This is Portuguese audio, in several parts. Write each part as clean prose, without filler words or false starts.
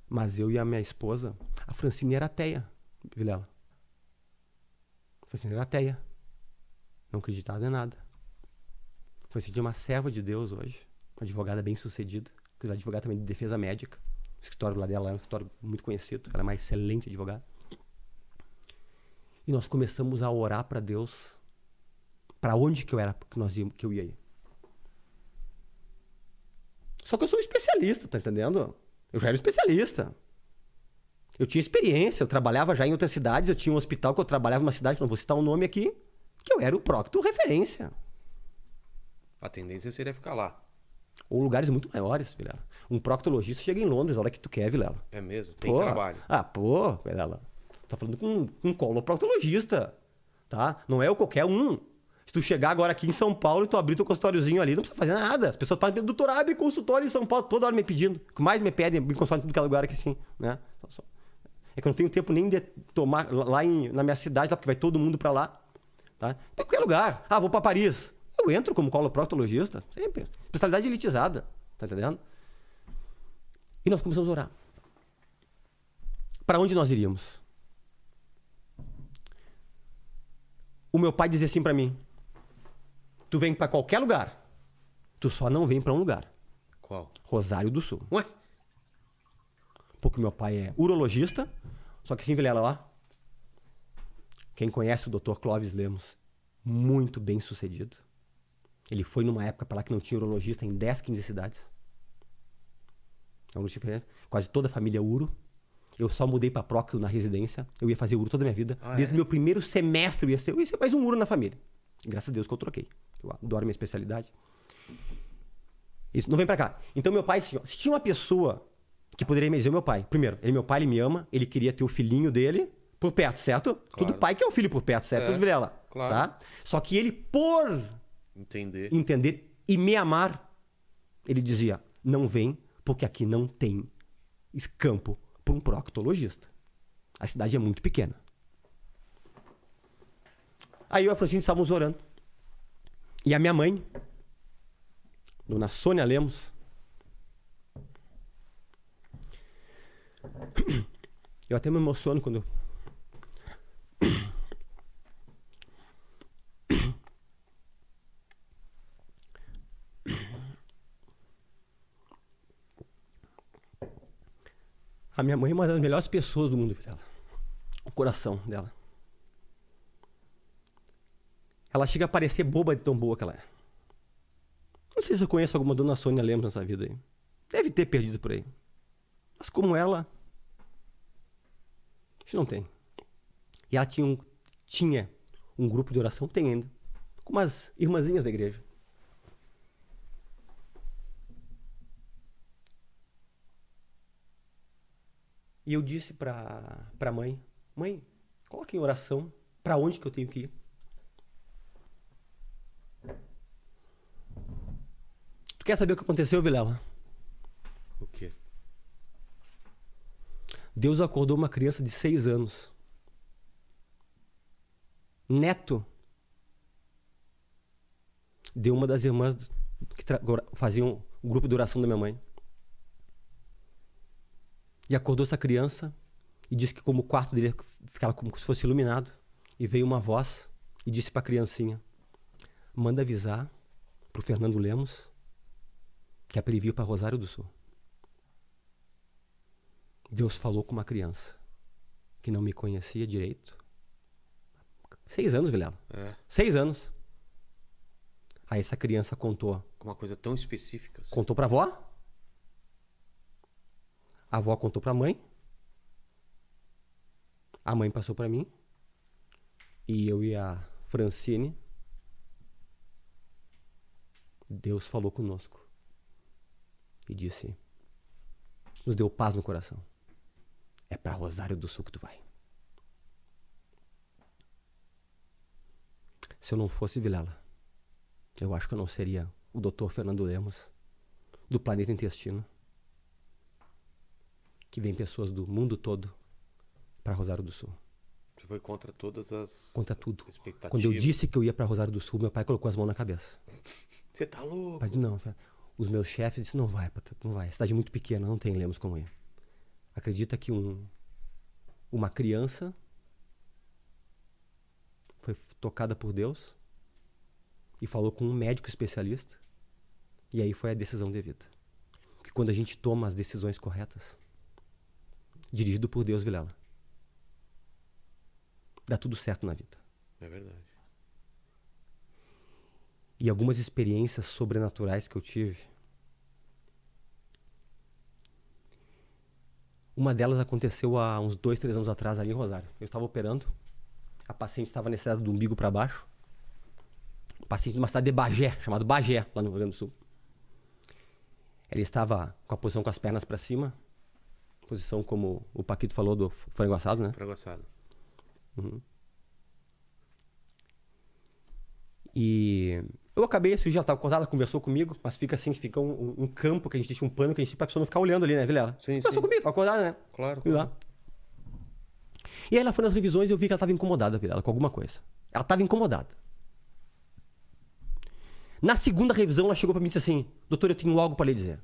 Mas eu e a minha esposa, a Francine era ateia, Vilela. A Francine era ateia. Não acreditava em nada. A Francine é uma serva de Deus hoje. Uma advogada bem sucedida. Ela é advogada também de defesa médica. O escritório lá dela é um escritório muito conhecido. Ela é uma excelente advogada. E nós começamos a orar para Deus. Para onde que eu ia ir. Só que eu sou um especialista, tá entendendo? Eu já era especialista. Eu tinha experiência, eu trabalhava já em outras cidades, eu tinha um hospital que eu trabalhava numa cidade, não vou citar o nome aqui, que eu era o procto referência. A tendência seria ficar lá. Ou lugares muito maiores, Vilela. Um proctologista chega em Londres a hora que tu quer, Vilela. É mesmo? Tem trabalho. Vilela. Tá falando com um coloproctologista, tá? Não é qualquer um. Se tu chegar agora aqui em São Paulo e tu abrir teu consultóriozinho ali, não precisa fazer nada. As pessoas podem pedir, doutor, abre consultório em São Paulo, toda hora me pedindo. O que mais me pedem, me consultório em todo lugar aqui, assim, né? É que eu não tenho tempo nem de tomar lá na minha cidade, lá, porque vai todo mundo pra lá, tá? Pra qualquer lugar. Ah, vou pra Paris. Eu entro como coloproctologista, sempre. Especialidade elitizada, tá entendendo? E nós começamos a orar. Pra onde nós iríamos? O meu pai dizia assim pra mim, tu vem pra qualquer lugar, tu só não vem pra um lugar. Qual? Rosário do Sul. Ué? Porque meu pai é urologista, só que assim, Vilela, ó, quem conhece o Dr. Clóvis Lemos, muito bem sucedido. Ele foi numa época pra lá que não tinha urologista em 10, 15 cidades. Quase toda a família uro. Eu só mudei pra Procto na residência. Eu ia fazer uro toda a minha vida. Desde o meu primeiro semestre eu ia ser mais um uro na família. Graças a Deus que eu troquei. Eu adoro minha especialidade. Isso, não vem pra cá. Então meu pai, se tinha uma pessoa que poderia me dizer, meu pai, primeiro, meu pai, ele me ama, ele queria ter o filhinho dele por perto, certo? Claro. Todo pai quer o filho por perto, certo, Vilela? Claro. Tá? Só que ele, por entender e me amar, ele dizia, não vem, porque aqui não tem campo para um proctologista. A cidade é muito pequena. Aí eu e a Francine estávamos orando. E a minha mãe, dona Sônia Lemos, eu até me emociono quando a minha mãe é uma das melhores pessoas do mundo, Vilela. O coração dela. Ela chega a parecer boba de tão boa que ela é. Não sei se eu conheço alguma dona Sônia Lemos nessa vida aí. Deve ter perdido por aí. Mas como ela, a gente não tem. E ela tinha um grupo de oração, tem ainda, com umas irmãzinhas da igreja. E eu disse pra mãe, mãe, coloque em oração pra onde que eu tenho que ir. Tu quer saber o que aconteceu, Vilela? O quê? Deus acordou uma criança de 6 anos. Neto de uma das irmãs que faziam o grupo de oração da minha mãe. E acordou essa criança e disse que como o quarto dele ficava como se fosse iluminado. E veio uma voz e disse pra criancinha, manda avisar pro Fernando Lemos que é pra ele vir pra Rosário do Sul. Deus falou com uma criança que não me conhecia direito. 6 anos, Vilela. 6 anos. Aí essa criança contou. Uma coisa tão específica. Assim. Contou pra avó. A avó contou pra mãe. A mãe passou pra mim. E eu e a Francine. Deus falou conosco. E disse, nos deu paz no coração. É pra Rosário do Sul que tu vai. Se eu não fosse Vilela, eu acho que eu não seria o Dr. Fernando Lemos, do Planeta Intestino, que vem pessoas do mundo todo para Rosário do Sul. Você foi contra todas as contra tudo. Expectativas. Quando eu disse que eu ia para Rosário do Sul, meu pai colocou as mãos na cabeça. Você tá louco? Pai, não, os meus chefes disseram, não vai, a cidade é muito pequena, não tem Lemos como ir. Acredita que uma criança foi tocada por Deus e falou com um médico especialista, e aí foi a decisão devida. Que quando a gente toma as decisões corretas, dirigido por Deus, Vilela, dá tudo certo na vida. É verdade. E algumas experiências sobrenaturais que eu tive, uma delas aconteceu há uns 2, 3 anos atrás ali em Rosário. Eu estava operando, a paciente estava nessa do umbigo para baixo, paciente de uma cidade de Bagé, chamado Bagé, lá no Rio Grande do Sul. Ela estava com a posição com as pernas para cima, posição como o Paquito falou do frango assado, né? Frango assado. Uhum. E eu acabei, esse dia ela estava acordada, ela conversou comigo, mas fica assim, fica um campo que a gente deixa um pano que a gente pra pessoa não ficar olhando ali, né, Vilela? Sim, conversou sim. comigo, estava acordada, né? Claro. Fui lá. E aí ela foi nas revisões e eu vi que ela estava incomodada, Vilela, com alguma coisa. Ela estava incomodada. Na segunda revisão, ela chegou para mim e disse assim: doutor, eu tenho algo para lhe dizer.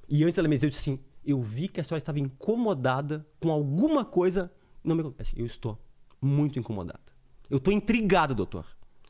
E antes ela me disse assim: eu vi que a senhora estava incomodada com alguma coisa. Não me assim, eu estou muito incomodada. Eu estou intrigado, doutor.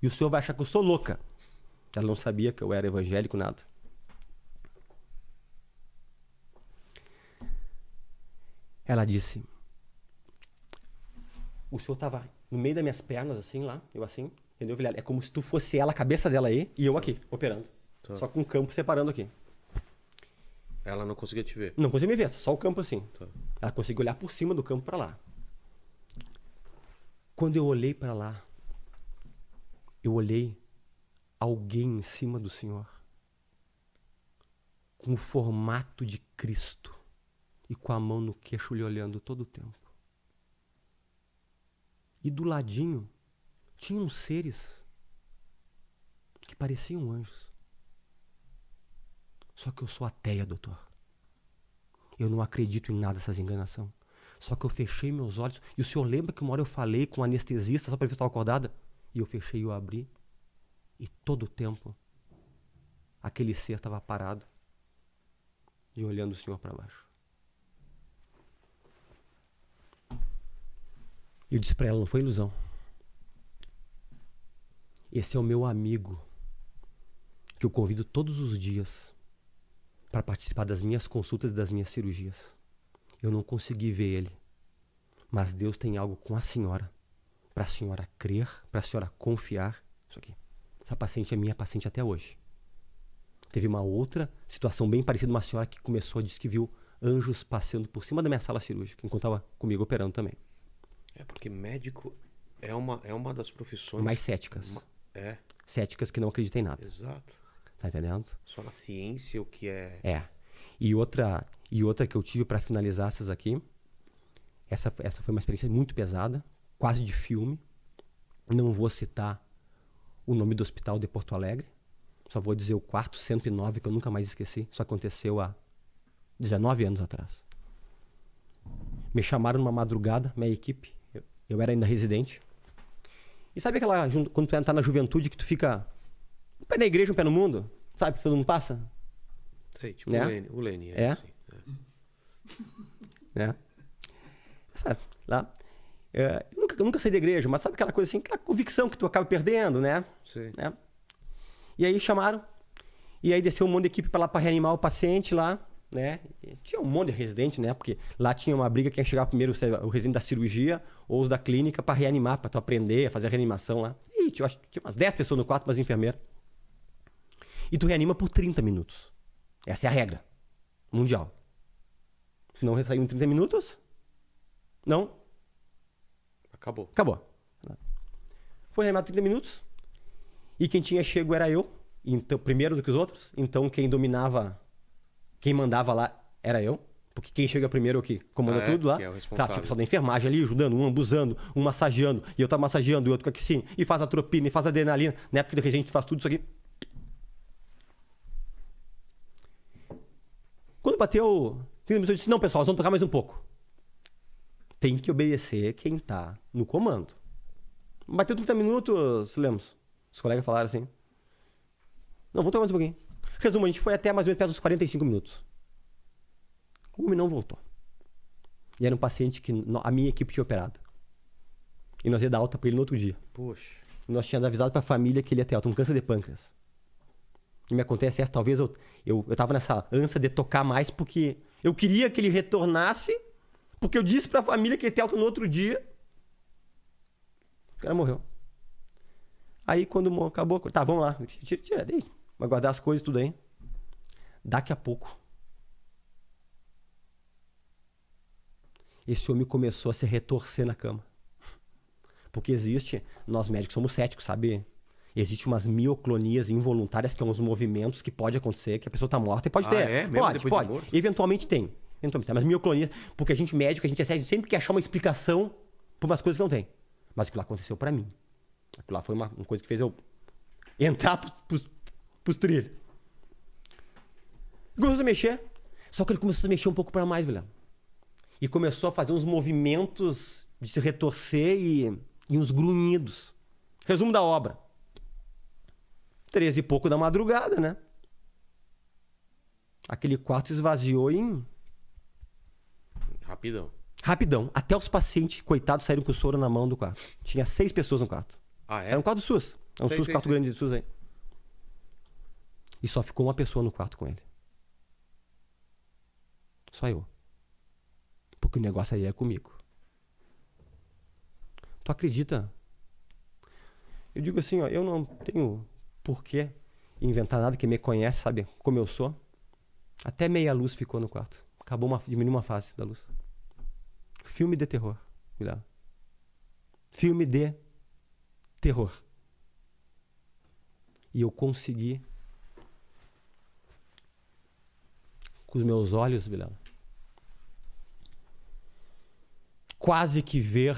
E o senhor vai achar que eu sou louca. Ela não sabia que eu era evangélico, nada. Ela disse: o senhor estava no meio das minhas pernas, assim, lá, eu assim, entendeu, Vilela? É como se tu fosse ela, a cabeça dela aí, e eu aqui, operando. Tá. Só com o campo separando aqui. Ela não conseguia te ver. Não conseguia me ver, só o campo assim. Tá. Ela conseguia olhar por cima do campo para lá. Quando eu olhei para lá, eu olhei alguém em cima do Senhor, com o formato de Cristo e com a mão no queixo lhe olhando todo o tempo. E do ladinho tinham seres que pareciam anjos. Só que eu sou ateia, doutor. Eu não acredito em nada dessas enganações. Só que eu fechei meus olhos. E o senhor lembra que uma hora eu falei com um anestesista só para ver se eu estava acordada? E eu fechei e eu abri. E todo o tempo, aquele ser estava parado e olhando o senhor para baixo. E eu disse para ela: não foi ilusão. Esse é o meu amigo, que eu convido todos os dias para participar das minhas consultas e das minhas cirurgias. Eu não consegui ver ele, mas Deus tem algo com a senhora, para a senhora crer, para a senhora confiar. Isso aqui. Essa paciente é minha paciente até hoje. Teve uma outra situação bem parecida, uma senhora que começou a dizer que viu anjos passando por cima da minha sala cirúrgica, enquanto estava comigo operando também. É porque médico é uma das profissões Mais céticas. É, Céticas que não acreditam em nada. exato. Tá entendendo? Só na ciência o que é. É. E outra que eu tive para finalizar essas aqui, essa foi uma experiência muito pesada, quase de filme. Não vou citar o nome do hospital de Porto Alegre, só vou dizer o quarto 109, que eu nunca mais esqueci. Isso aconteceu há 19 anos atrás. Me chamaram numa madrugada, minha equipe, eu era ainda residente. E sabe aquela, quando tu tá na juventude, que tu fica um pé na igreja, um pé no mundo? Sabe que todo mundo passa? Sei, tipo Né? o Lênin. É? Assim, Né? Sabe, lá. Eu nunca saí da igreja, mas sabe aquela coisa assim, aquela convicção que tu acaba perdendo, né? Sei. Né? E aí chamaram, e aí desceu um monte de equipe para lá para reanimar o paciente lá, né? E tinha um monte de residente, né? Porque lá tinha uma briga quem ia chegar primeiro, o residente da cirurgia ou os da clínica para reanimar, para tu aprender a fazer a reanimação lá. E tinha umas 10 pessoas no quarto, umas enfermeiras. E tu reanima por 30 minutos. Essa é a regra mundial. Se não saiu em 30 minutos, não. Acabou. Acabou. Foi reanimado 30 minutos. E quem tinha chego era eu. Então, primeiro do que os outros. Então quem dominava, quem mandava lá era eu. Porque quem chega primeiro é o que comanda tudo lá. Que é o Tá, responsável. tinha o pessoal da enfermagem ali, ajudando, um abusando, um massageando. E eu tava massageando, e outro aqui sim. E faz atropina, e faz adrenalina. Na época de gente faz tudo isso aqui. Quando bateu 30 minutos, eu disse: não, pessoal, nós vamos tocar mais um pouco. Tem que obedecer quem tá no comando. Bateu 30 minutos, Lemos. Os colegas falaram assim: não, vamos tocar mais um pouquinho. Resumo, a gente foi até mais ou menos perto dos 45 minutos. O homem não voltou. E era um paciente que a minha equipe tinha operado. E nós ia dar alta pra ele no outro dia. Poxa. E nós tínhamos avisado pra família que ele ia ter alta, um câncer de pâncreas. E me acontece essa, talvez eu tava nessa ânsia de tocar mais porque eu queria que ele retornasse, porque eu disse pra família que ele ia ter alta no outro dia. O cara morreu. Aí quando acabou, tá, vamos lá, tira daí, vai guardar as coisas tudo aí. Daqui a pouco, esse homem começou a se retorcer na cama. Porque nós médicos somos céticos, sabe? Existem umas mioclonias involuntárias, que são uns movimentos que pode acontecer, que a pessoa tá morta e pode ter. É? Mesmo Pode. depois de morto? Eventualmente tem. Mas mioclonia, porque a gente médico, a gente sempre quer achar uma explicação por umas coisas que não tem. Mas aquilo lá aconteceu pra mim. Aquilo lá foi uma coisa que fez eu entrar pros trilhos. Ele começou a mexer. Só que ele começou a mexer um pouco pra mais, velho. E começou a fazer uns movimentos de se retorcer e uns grunhidos. Resumo da obra. 13 e pouco da madrugada, né? Aquele quarto esvaziou Rapidão. Até os pacientes, coitados, saíram com o soro na mão do quarto. Tinha 6 pessoas no quarto. Ah, é? Era um quarto do SUS. É um quarto grande do SUS aí. E só ficou uma pessoa no quarto com ele. Só eu. Porque o negócio aí é comigo. Tu acredita? Eu digo assim, ó, eu não tenho porquê inventar nada, que me conhece, sabe como eu sou. Até meia luz ficou no quarto. Diminuiu uma fase da luz. Filme de terror. Olha. Filme de terror. E eu consegui, com os meus olhos, Vilela, quase que ver,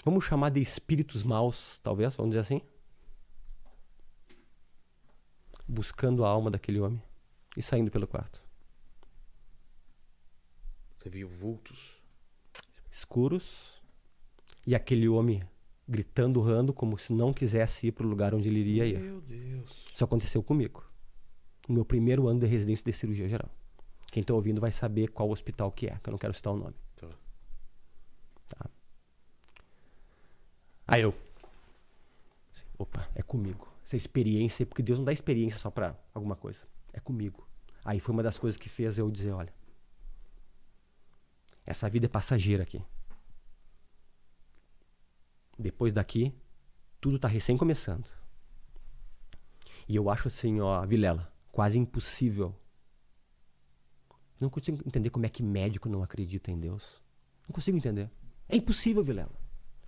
vamos chamar de espíritos maus, talvez, vamos dizer assim, buscando a alma daquele homem e saindo pelo quarto. Você viu vultos? Escuros, e aquele homem gritando, urrando, como se não quisesse ir para o lugar onde ele iria ir. Meu Deus. Isso aconteceu comigo. No meu primeiro ano de residência de cirurgia geral. Quem está ouvindo vai saber qual hospital que é, que eu não quero citar o nome. Tá. Aí eu... Opa, é comigo. Essa experiência, porque Deus não dá experiência só para alguma coisa. É comigo. Aí foi uma das coisas que fez eu dizer, olha, essa vida é passageira aqui. Depois daqui, tudo tá recém começando. E eu acho assim, ó, Vilela, quase impossível. Eu não consigo entender como é que médico não acredita em Deus. Não consigo entender. É impossível, Vilela.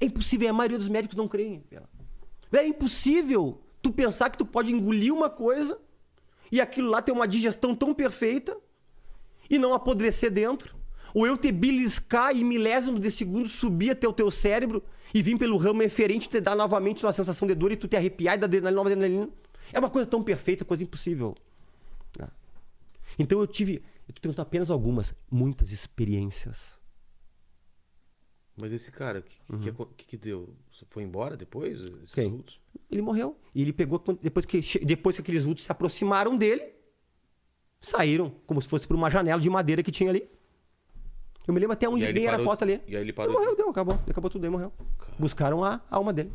É impossível. E a maioria dos médicos não creem, Vilela. É impossível tu pensar que tu pode engolir uma coisa e aquilo lá ter uma digestão tão perfeita e não apodrecer dentro. Ou eu te beliscar e milésimos de segundo subir até o teu cérebro e vir pelo ramo eferente te dar novamente uma sensação de dor e tu te arrepiar e dar nova adrenalina. É uma coisa tão perfeita, coisa impossível. Então eu tô tendo apenas muitas experiências. Mas esse cara, o que deu? Você foi embora depois? Quem? Vultos? Ele morreu. E ele pegou, depois que aqueles vultos se aproximaram dele, saíram como se fosse por uma janela de madeira que tinha ali. Eu me lembro até onde bem era a porta ali. E aí ele parou. Ele morreu, acabou tudo, aí morreu. Caramba. Buscaram a alma dele.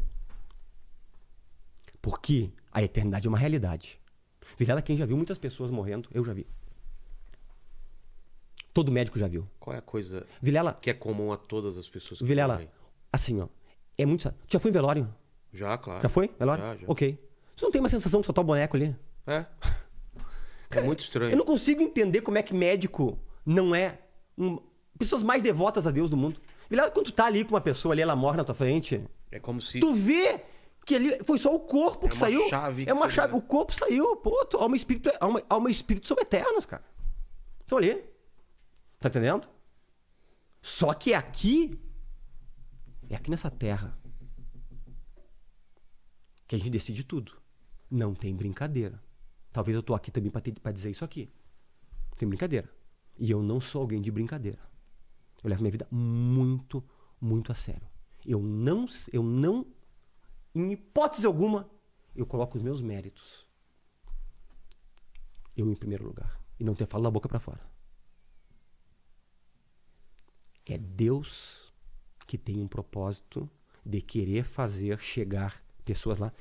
Porque a eternidade é uma realidade. Vilela, quem já viu muitas pessoas morrendo, eu já vi. Todo médico já viu. Qual é a coisa Vilela, que é comum a todas as pessoas que Vilela, morrem? assim, ó, é muito... Tu já foi em velório? Já, claro. Já foi? Velório? Já. Ok. Você não tem uma sensação de soltar o boneco ali? É. É muito estranho. Eu não consigo entender como é que médico não é pessoas mais devotas a Deus do mundo. Vilela, quando tu tá ali com uma pessoa ali, ela morre na tua frente... É como se... Tu vê que ali foi só o corpo que saiu. Chave é uma chave. O corpo saiu. Pô, alma e espírito são eternos, cara. Estão ali. Tá entendendo? Só que aqui... É aqui nessa terra que a gente decide tudo. Não tem brincadeira. Talvez eu tô aqui também pra dizer isso aqui. Não tem brincadeira. E eu não sou alguém de brincadeira. Eu levo minha vida muito, muito a sério. Eu não, em hipótese alguma, eu coloco os meus méritos. Eu em primeiro lugar. e não ter falo da boca para fora. É Deus que tem um propósito de querer fazer chegar pessoas lá.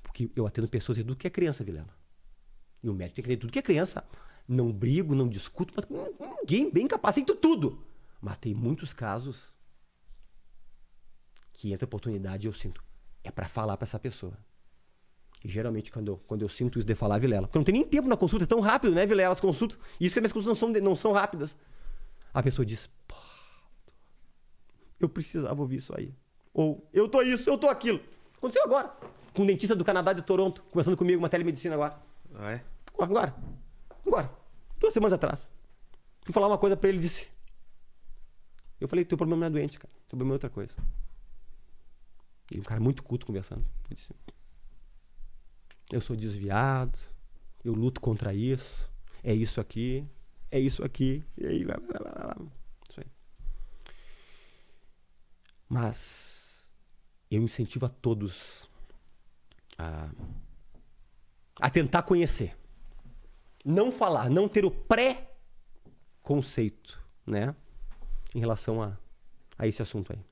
Porque eu atendo pessoas de tudo que é criança, Vilela. E o médico tem que atender tudo que é criança. Não brigo, não discuto, mas ninguém bem capacito tudo. Mas tem muitos casos que entra oportunidade e eu sinto, é para falar para essa pessoa. E geralmente quando eu sinto isso de falar, Vilela, porque eu não tenho nem tempo na consulta, é tão rápido, né, Vilela, as consultas. E isso que as minhas consultas não são rápidas. A pessoa diz, pô, eu precisava ouvir isso aí. Ou, eu tô isso, eu tô aquilo. Aconteceu agora. Com um dentista do Canadá de Toronto, conversando comigo, uma telemedicina agora. Ah, é? Agora. 2 semanas atrás. Fui falar uma coisa pra ele e disse. Eu falei, teu problema não é doente, cara. Teu problema é outra coisa. E um cara muito culto conversando. Ele disse, eu sou desviado, eu luto contra isso, é isso aqui, e aí, isso aí. Mas eu incentivo a todos a tentar conhecer. Não falar, não ter o pré-conceito, né? Em relação a esse assunto aí.